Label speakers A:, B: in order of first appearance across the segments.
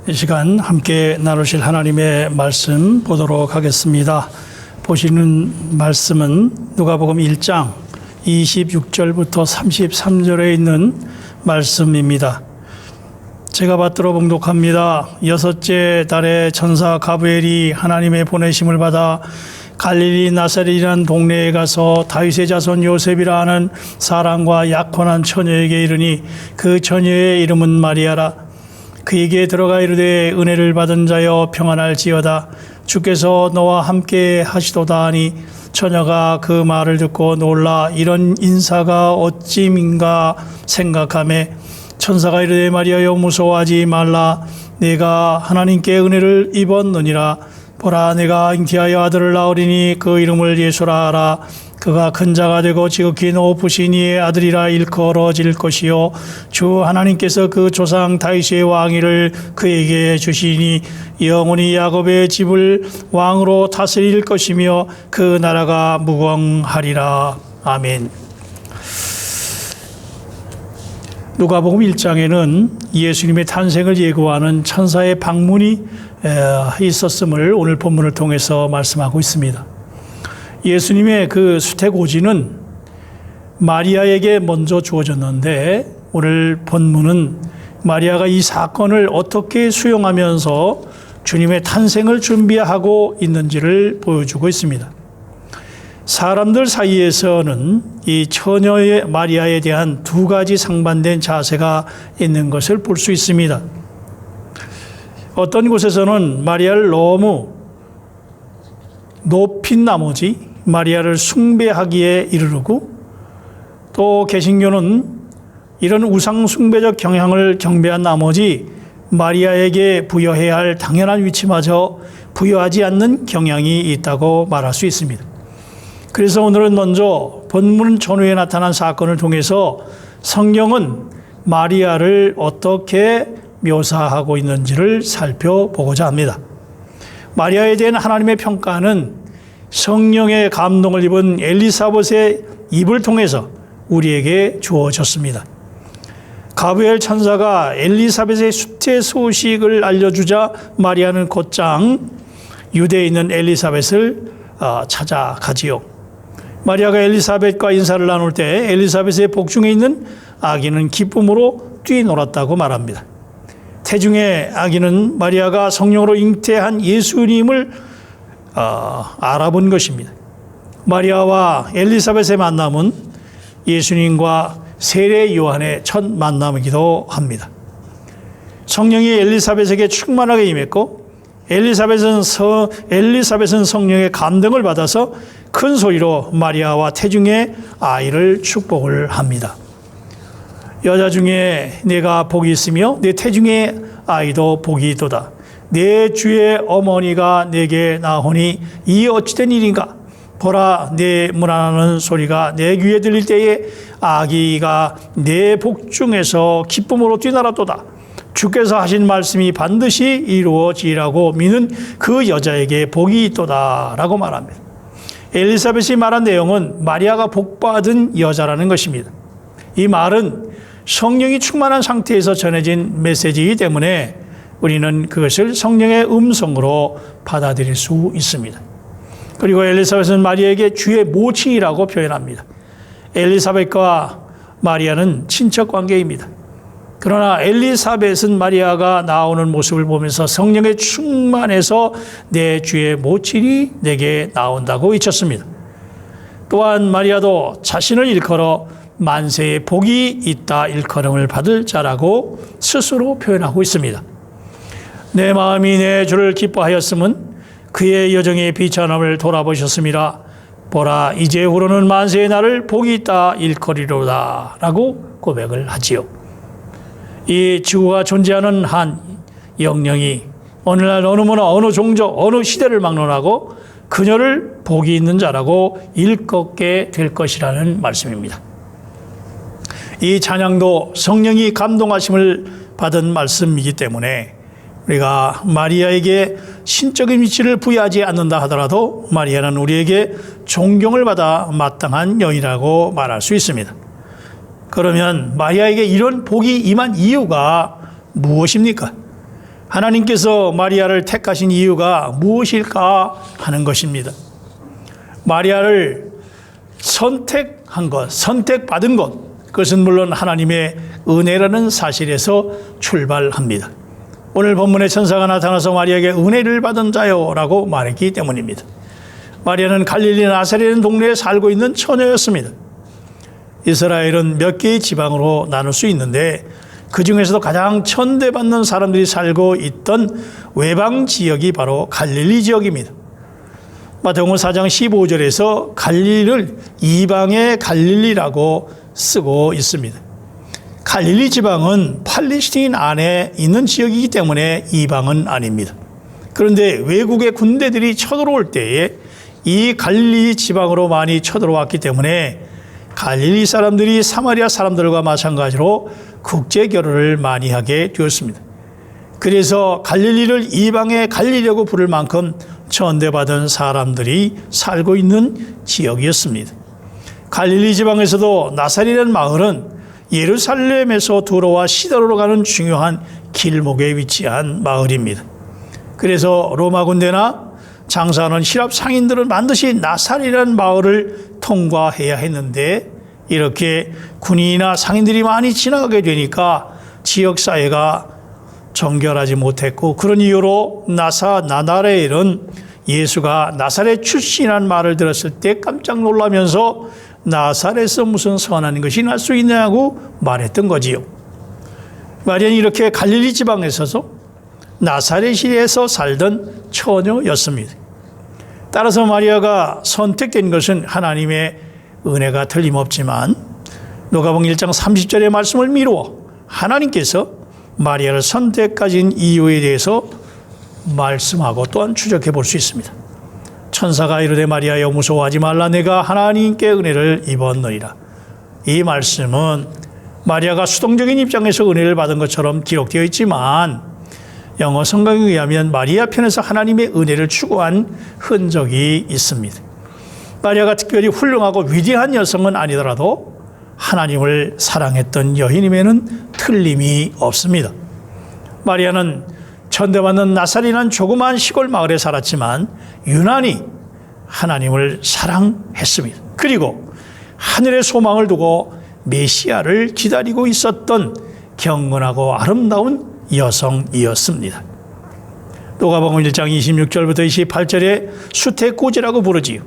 A: 이 시간 함께 나누실 하나님의 말씀 보도록 하겠습니다. 보시는 말씀은 누가복음 1장 26절부터 33절에 있는 말씀입니다. 제가 받들어 봉독합니다. 여섯째 달에 천사 가브리엘이 하나님의 보내심을 받아 갈릴리 나사렛이라는 동네에 가서 다윗의 자손 요셉이라 하는 사랑과 약혼한 처녀에게 이르니 그 처녀의 이름은 마리아라. 그에게 들어가 이르되 은혜를 받은 자여 평안할지어다. 주께서 너와 함께 하시도다 하니 처녀가 그 말을 듣고 놀라 이런 인사가 어찌민가 생각하매 천사가 이르되 마리아여 무서워하지 말라. 내가 하나님께 은혜를 입었느니라. 보라 내가 잉태하여 아들을 낳으리니 그 이름을 예수라 하라. 그가 큰 자가 되고 지극히 높으신 이의 아들이라 일컬어질 것이요 주 하나님께서 그 조상 다윗의 왕위를 그에게 주시니 영원히 야곱의 집을 왕으로 다스릴 것이며 그 나라가 무궁하리라. 아멘. 누가복음 1장에는 예수님의 탄생을 예고하는 천사의 방문이 있었음을 오늘 본문을 통해서 말씀하고 있습니다. 예수님의 그 수태고지는 마리아에게 먼저 주어졌는데 오늘 본문은 마리아가 이 사건을 어떻게 수용하면서 주님의 탄생을 준비하고 있는지를 보여주고 있습니다. 사람들 사이에서는 이 처녀의 마리아에 대한 두 가지 상반된 자세가 있는 것을 볼 수 있습니다. 어떤 곳에서는 마리아를 너무 높인 나머지 마리아를 숭배하기에 이르르고 또 개신교는 이런 우상 숭배적 경향을 경배한 나머지 마리아에게 부여해야 할 당연한 위치마저 부여하지 않는 경향이 있다고 말할 수 있습니다. 그래서 오늘은 먼저 본문 전후에 나타난 사건을 통해서 성경은 마리아를 어떻게 묘사하고 있는지를 살펴보고자 합니다. 마리아에 대한 하나님의 평가는 성령의 감동을 입은 엘리사벳의 입을 통해서 우리에게 주어졌습니다. 가브리엘 천사가 엘리사벳의 수태 소식을 알려주자 마리아는 곧장 유대에 있는 엘리사벳을 찾아가지요. 마리아가 엘리사벳과 인사를 나눌 때 엘리사벳의 복중에 있는 아기는 기쁨으로 뛰놀았다고 말합니다. 태중의 아기는 마리아가 성령으로 잉태한 예수님을 알아본 것입니다. 마리아와 엘리사벳의 만남은 예수님과 세례 요한의 첫 만남이기도 합니다. 성령이 엘리사벳에게 충만하게 임했고 엘리사벳은 성령의 감동을 받아서 큰 소리로 마리아와 태중의 아이를 축복을 합니다. 여자 중에 내가 복이 있으며 내 태중의 아이도 복이 있도다. 내 주의 어머니가 내게 나오니 이 어찌된 일인가? 보라 내 문안하는 소리가 내 귀에 들릴 때에 아기가 내 복중에서 기쁨으로 뛰놀았도다. 주께서 하신 말씀이 반드시 이루어지라고 믿는 그 여자에게 복이 있도다 라고 말합니다. 엘리사벳이 말한 내용은 마리아가 복받은 여자라는 것입니다. 이 말은 성령이 충만한 상태에서 전해진 메시지이기 때문에 우리는 그것을 성령의 음성으로 받아들일 수 있습니다. 그리고 엘리사벳은 마리아에게 주의 모친이라고 표현합니다. 엘리사벳과 마리아는 친척 관계입니다. 그러나 엘리사벳은 마리아가 나오는 모습을 보면서 성령의 충만해서 내 주의 모친이 내게 나온다고 외쳤습니다. 또한 마리아도 자신을 일컬어 만세의 복이 있다 일컬음을 받을 자라고 스스로 표현하고 있습니다. 내 마음이 내 주를 기뻐하였음은 그의 여정의 비천함을 돌아보셨음이라. 보라 이제후로는 만세의 날을 복이 있다 일컬이로다 라고 고백을 하지요. 이 지구가 존재하는 한 영령이 오늘날 어느 문화 어느 종족 어느 시대를 막론하고 그녀를 복이 있는 자라고 일컫게 될 것이라는 말씀입니다. 이 찬양도 성령이 감동하심을 받은 말씀이기 때문에 우리가 마리아에게 신적인 위치를 부여하지 않는다 하더라도 마리아는 우리에게 존경을 받아 마땅한 여인이라고 말할 수 있습니다. 그러면 마리아에게 이런 복이 임한 이유가 무엇입니까? 하나님께서 마리아를 택하신 이유가 무엇일까 하는 것입니다. 마리아를 선택한 것, 선택받은 것, 그것은 물론 하나님의 은혜라는 사실에서 출발합니다. 오늘 본문의 천사가 나타나서 마리아에게 은혜를 받은 자요라고 말했기 때문입니다. 마리아는 갈릴리 나사렛이라는 동네에 살고 있는 처녀였습니다. 이스라엘은 몇 개의 지방으로 나눌 수 있는데 그 중에서도 가장 천대받는 사람들이 살고 있던 외방 지역이 바로 갈릴리 지역입니다. 마태복음 4장 15절에서 갈릴리를 이방의 갈릴리라고 쓰고 있습니다. 갈릴리 지방은 팔레스타인 안에 있는 지역이기 때문에 이방은 아닙니다. 그런데 외국의 군대들이 쳐들어올 때에 이 갈릴리 지방으로 많이 쳐들어왔기 때문에 갈릴리 사람들이 사마리아 사람들과 마찬가지로 국제 결혼을 많이 하게 되었습니다. 그래서 갈릴리를 이방의 갈릴리라고 부를 만큼 천대받은 사람들이 살고 있는 지역이었습니다. 갈릴리 지방에서도 나사렛이라는 마을은 예루살렘에서 두로와 시도로 가는 중요한 길목에 위치한 마을입니다. 그래서 로마 군대나 장사하는 히랍 상인들은 반드시 나사렛이라는 마을을 통과해야 했는데 이렇게 군인이나 상인들이 많이 지나가게 되니까 지역사회가 정결하지 못했고 그런 이유로 나사렛은 예수가 나사렛 출신이라는 말을 들었을 때 깜짝 놀라면서 나사렛에서 무슨 선한 것이 날 수 있냐고 말했던 거지요. 마리아는 이렇게 갈릴리 지방에 서서 나사렛에서 살던 처녀였습니다. 따라서 마리아가 선택된 것은 하나님의 은혜가 틀림없지만 누가복음 1장 30절의 말씀을 미루어 하나님께서 마리아를 선택하신 이유에 대해서 말씀하고 또한 추적해 볼 수 있습니다. 천사가 이르되 마리아여 무서워하지 말라 내가 하나님께 은혜를 입었느니라. 이 말씀은 마리아가 수동적인 입장에서 은혜를 받은 것처럼 기록되어 있지만 영어 성경에 의하면 마리아 편에서 하나님의 은혜를 추구한 흔적이 있습니다. 마리아가 특별히 훌륭하고 위대한 여성은 아니더라도 하나님을 사랑했던 여인임에는 틀림이 없습니다. 마리아는 천대받는 나사렛이라는 조그마한 시골 마을에 살았지만 유난히 하나님을 사랑했습니다. 그리고 하늘의 소망을 두고 메시아를 기다리고 있었던 경건하고 아름다운 여성이었습니다. 누가복음 1장 26절부터 28절에 수태고지라고 부르지요.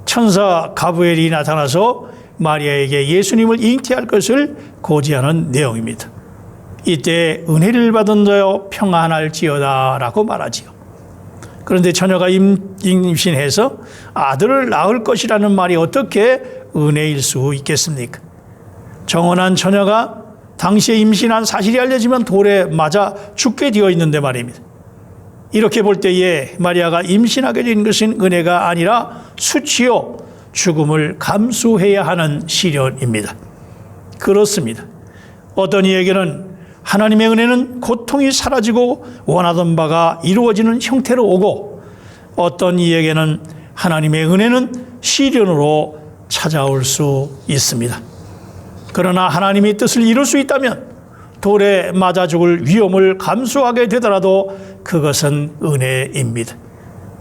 A: 천사 가브리엘이 나타나서 마리아에게 예수님을 잉태할 것을 고지하는 내용입니다. 이때 은혜를 받은 자여 평안할지어다 라고 말하지요. 그런데 처녀가 임신해서 아들을 낳을 것이라는 말이 어떻게 은혜일 수 있겠습니까? 정혼한 처녀가 당시에 임신한 사실이 알려지면 돌에 맞아 죽게 되어 있는데 말입니다. 이렇게 볼 때에 마리아가 임신하게 된 것은 은혜가 아니라 수치요 죽음을 감수해야 하는 시련입니다. 그렇습니다. 어떤 이에게는 하나님의 은혜는 고통이 사라지고 원하던 바가 이루어지는 형태로 오고 어떤 이에게는 하나님의 은혜는 시련으로 찾아올 수 있습니다. 그러나 하나님의 뜻을 이룰 수 있다면 돌에 맞아 죽을 위험을 감수하게 되더라도 그것은 은혜입니다.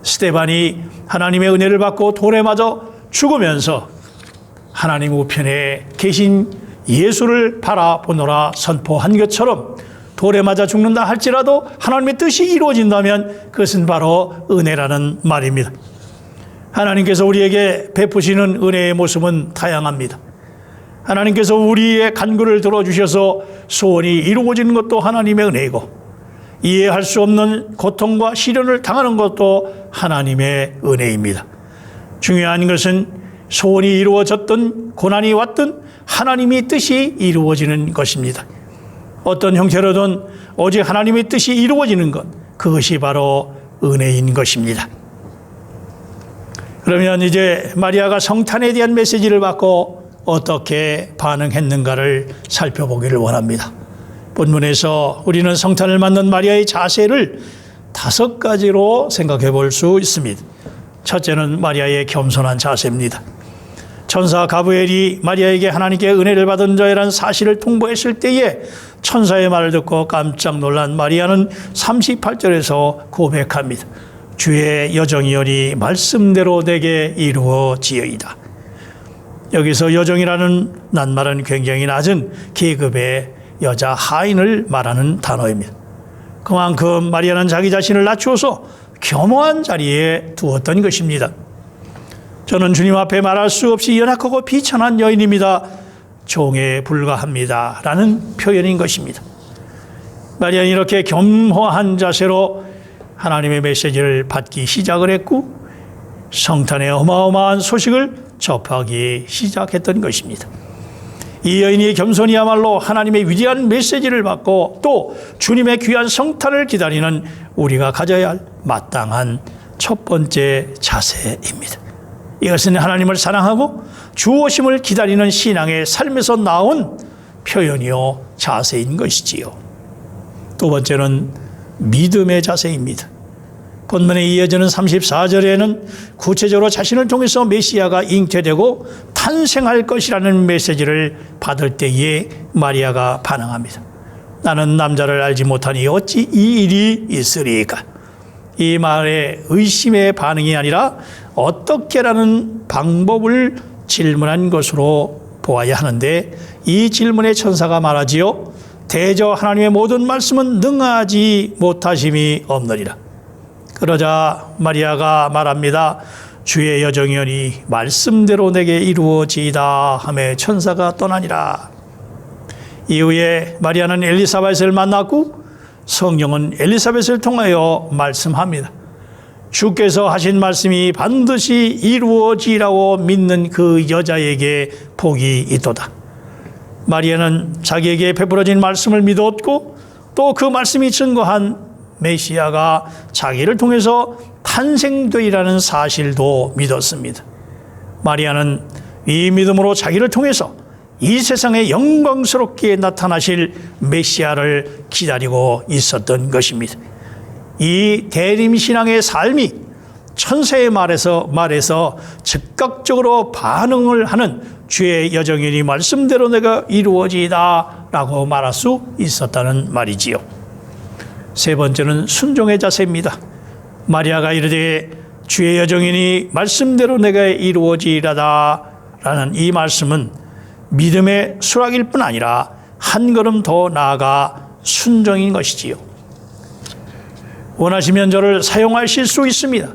A: 스데반이 하나님의 은혜를 받고 돌에 맞아 죽으면서 하나님 우편에 계신 예수를 바라보노라 선포한 것처럼 돌에 맞아 죽는다 할지라도 하나님의 뜻이 이루어진다면 그것은 바로 은혜라는 말입니다. 하나님께서 우리에게 베푸시는 은혜의 모습은 다양합니다. 하나님께서 우리의 간구를 들어주셔서 소원이 이루어지는 것도 하나님의 은혜이고 이해할 수 없는 고통과 시련을 당하는 것도 하나님의 은혜입니다. 중요한 것은 소원이 이루어졌든 고난이 왔든 하나님의 뜻이 이루어지는 것입니다. 어떤 형태로든 오직 하나님의 뜻이 이루어지는 것, 그것이 바로 은혜인 것입니다. 그러면 이제 마리아가 성탄에 대한 메시지를 받고 어떻게 반응했는가를 살펴보기를 원합니다. 본문에서 우리는 성탄을 맞는 마리아의 자세를 5가지로 생각해 볼 수 있습니다. 첫째는 마리아의 겸손한 자세입니다. 천사 가브리엘이 마리아에게 하나님께 은혜를 받은 자라는 사실을 통보했을 때에 천사의 말을 듣고 깜짝 놀란 마리아는 38절에서 고백합니다. 주의 여정이여니 말씀대로 내게 이루어지어이다. 여기서 여정이라는 낱말은 굉장히 낮은 계급의 여자 하인을 말하는 단어입니다. 그만큼 마리아는 자기 자신을 낮추어서 겸허한 자리에 두었던 것입니다. 저는 주님 앞에 말할 수 없이 연약하고 비천한 여인입니다. 종에 불과합니다. 라는 표현인 것입니다. 마리아는 이렇게 겸허한 자세로 하나님의 메시지를 받기 시작을 했고 성탄의 어마어마한 소식을 접하기 시작했던 것입니다. 이 여인이 겸손이야말로 하나님의 위대한 메시지를 받고 또 주님의 귀한 성탄을 기다리는 우리가 가져야 할 마땅한 첫 번째 자세입니다. 이것은 하나님을 사랑하고 주 오심을 기다리는 신앙의 삶에서 나온 표현이요 자세인 것이지요. 두 번째는 믿음의 자세입니다. 본문에 이어지는 34절에는 구체적으로 자신을 통해서 메시아가 잉태되고 탄생할 것이라는 메시지를 받을 때에 마리아가 반응합니다. 나는 남자를 알지 못하니 어찌 이 일이 있으리까? 이 말에 의심의 반응이 아니라 어떻게라는 방법을 질문한 것으로 보아야 하는데 이 질문에 천사가 말하지요. 대저 하나님의 모든 말씀은 능하지 못하심이 없느니라. 그러자 마리아가 말합니다. 주의 여정이여니 말씀대로 내게 이루어지이다 하며 천사가 떠나니라. 이후에 마리아는 엘리사벳을 만났고 성령은 엘리사벳을 통하여 말씀합니다. 주께서 하신 말씀이 반드시 이루어지라고 믿는 그 여자에게 복이 있도다. 마리아는 자기에게 베풀어진 말씀을 믿었고 또 그 말씀이 증거한 메시아가 자기를 통해서 탄생되리라는 사실도 믿었습니다. 마리아는 이 믿음으로 자기를 통해서 이 세상에 영광스럽게 나타나실 메시아를 기다리고 있었던 것입니다. 이 대림신앙의 삶이 천사의 말에서 즉각적으로 반응을 하는 주의 여정이니 말씀대로 내가 이루어지이다 라고 말할 수 있었다는 말이지요. 세 번째는 순종의 자세입니다. 마리아가 이르되 주의 여정이니 말씀대로 내가 이루어지이라다 라는 이 말씀은 믿음의 수락일 뿐 아니라 한 걸음 더 나아가 순종인 것이지요. 원하시면 저를 사용하실 수 있습니다.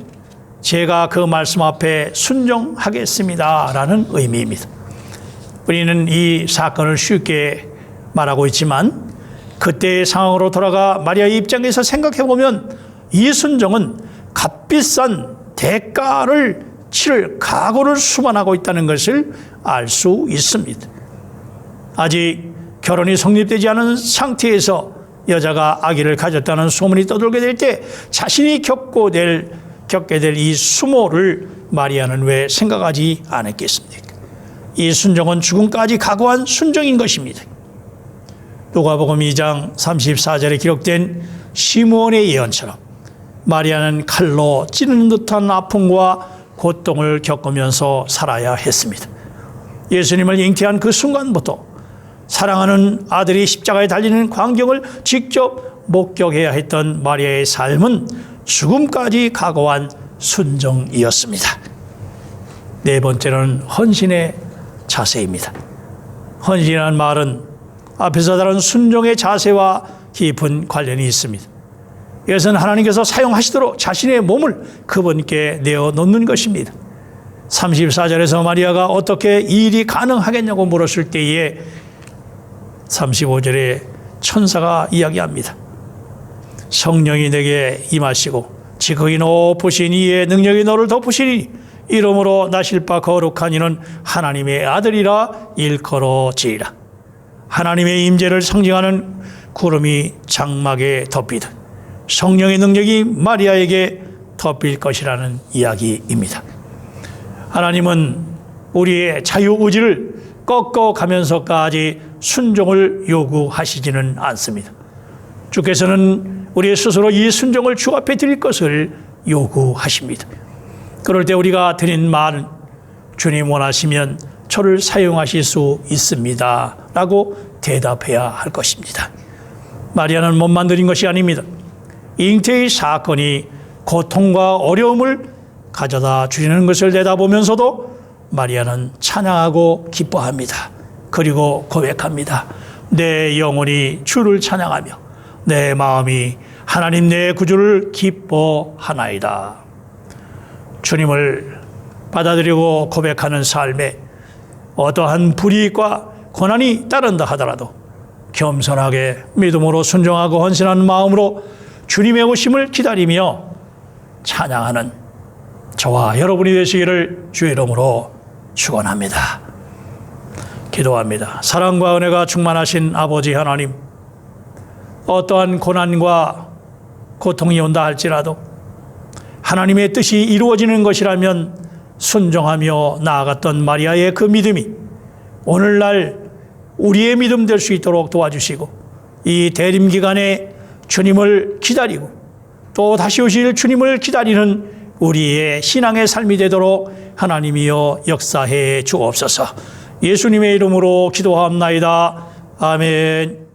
A: 제가 그 말씀 앞에 순종하겠습니다 라는 의미입니다. 우리는 이 사건을 쉽게 말하고 있지만 그때의 상황으로 돌아가 마리아의 입장에서 생각해보면 이 순종은 값비싼 대가를 치를 각오를 수반하고 있다는 것을 알 수 있습니다. 아직 결혼이 성립되지 않은 상태에서 여자가 아기를 가졌다는 소문이 떠돌게 될 때 자신이 겪게 될 이 수모를 마리아는 왜 생각하지 않았겠습니까? 이 순종은 죽음까지 각오한 순종인 것입니다. 누가복음 2장 34절에 기록된 시므온의 예언처럼 마리아는 칼로 찌르는 듯한 아픔과 고통을 겪으면서 살아야 했습니다. 예수님을 잉태한 그 순간부터 사랑하는 아들이 십자가에 달리는 광경을 직접 목격해야 했던 마리아의 삶은 죽음까지 각오한 순종이었습니다. 네 번째는 헌신의 자세입니다. 헌신이라는 말은 앞에서 다룬 순종의 자세와 깊은 관련이 있습니다. 이것은 하나님께서 사용하시도록 자신의 몸을 그분께 내어놓는 것입니다. 34절에서 마리아가 어떻게 이 일이 가능하겠냐고 물었을 때에 35절에 천사가 이야기합니다. 성령이 내게 임하시고 지극히 높으신 이의 능력이 너를 덮으시니 이러므로 나실 바 거룩한 이는 하나님의 아들이라 일컬어지리라. 하나님의 임재를 상징하는 구름이 장막에 덮이듯 성령의 능력이 마리아에게 덮일 것이라는 이야기입니다. 하나님은 우리의 자유의지를 꺾어가면서까지 순종을 요구하시지는 않습니다. 주께서는 우리의 스스로 이 순종을 주 앞에 드릴 것을 요구하십니다. 그럴 때 우리가 드린 말은 주님 원하시면 저를 사용하실 수 있습니다. 라고 대답해야 할 것입니다. 마리아는 몸만 들인 것이 아닙니다. 잉태의 사건이 고통과 어려움을 가져다 주시는 것을 내다보면서도 마리아는 찬양하고 기뻐합니다. 그리고 고백합니다. 내 영혼이 주를 찬양하며 내 마음이 하나님 내 구주를 기뻐하나이다. 주님을 받아들이고 고백하는 삶에 어떠한 불이익과 고난이 따른다 하더라도 겸손하게 믿음으로 순종하고 헌신하는 마음으로 주님의 오심을 기다리며 찬양하는 저와 여러분이 되시기를 주의 이름으로 축원합니다. 기도합니다. 사랑과 은혜가 충만하신 아버지 하나님, 어떠한 고난과 고통이 온다 할지라도 하나님의 뜻이 이루어지는 것이라면 순종하며 나아갔던 마리아의 그 믿음이 오늘날 우리의 믿음 될 수 있도록 도와주시고 이 대림 기간에 주님을 기다리고 또 다시 오실 주님을 기다리는 우리의 신앙의 삶이 되도록 하나님이여 역사해 주옵소서. 예수님의 이름으로 기도하옵나이다. 아멘.